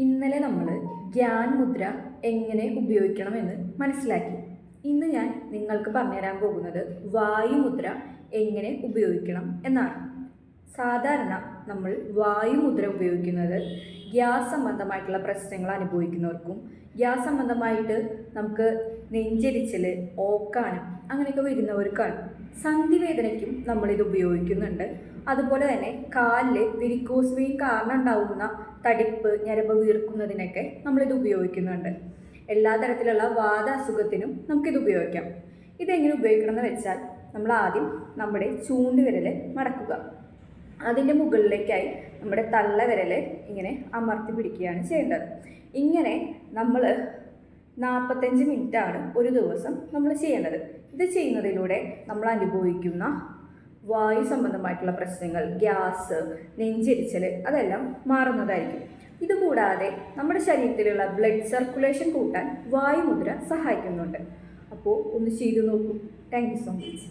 ഇന്നലെ നമ്മൾ ഗ്യാൻ മുദ്ര എങ്ങനെ ഉപയോഗിക്കണമെന്ന് മനസ്സിലാക്കി. ഇന്ന് ഞാൻ നിങ്ങൾക്ക് പറഞ്ഞുതരാൻ പോകുന്നത് വായുമുദ്ര എങ്ങനെ ഉപയോഗിക്കണം എന്നാണ്. സാധാരണ നമ്മൾ വായുമുദ്ര ഉപയോഗിക്കുന്നത് ഗ്യാസ് സംബന്ധമായിട്ടുള്ള പ്രശ്നങ്ങൾ അനുഭവിക്കുന്നവർക്കും ഗ്യാസ് സംബന്ധമായിട്ട് നമുക്ക് നെഞ്ചരിച്ചൽ, ഓക്കാനം അങ്ങനെയൊക്കെ വരുന്നവർക്കാണ്. സന്ധിവേദനയ്ക്കും നമ്മളിത് ഉപയോഗിക്കുന്നുണ്ട്. അതുപോലെ തന്നെ കാലിൽ വെരിക്കോസ് വെയിൻ കാരണം ഉണ്ടാവുന്ന തടിപ്പ്, ഞരമ്പ് വീർക്കുന്നതിനൊക്കെ നമ്മളിത് ഉപയോഗിക്കുന്നുണ്ട്. എല്ലാ തരത്തിലുള്ള വാത അസുഖത്തിനും നമുക്കിത് ഉപയോഗിക്കാം. ഇതെങ്ങനെ ഉപയോഗിക്കണം എന്ന് വെച്ചാൽ, നമ്മൾ ആദ്യം നമ്മുടെ ചൂണ്ടുവിരൽ മടക്കുക. അതിൻ്റെ മുകളിലേക്കായി നമ്മുടെ തള്ളവിരൽ ഇങ്ങനെ അമർത്തി പിടിക്കുകയാണ് ചെയ്യേണ്ടത്. ഇങ്ങനെ നമ്മൾ 45 മിനിറ്റാണ് ഒരു ദിവസം നമ്മൾ ചെയ്യേണ്ടത്. ഇത് ചെയ്യുന്നതിലൂടെ നമ്മൾ അനുഭവിക്കുന്ന വായു സംബന്ധമായിട്ടുള്ള പ്രശ്നങ്ങൾ, ഗ്യാസ്, നെഞ്ചരിച്ചൽ അതെല്ലാം മാറുന്നതായിരിക്കും. ഇതുകൂടാതെ നമ്മുടെ ശരീരത്തിലുള്ള ബ്ലഡ് സർക്കുലേഷൻ കൂട്ടാൻ വായുമുദ്ര സഹായിക്കുന്നുണ്ട്. അപ്പോൾ ഒന്ന് ചെയ്തു നോക്കൂ. Thank you so much.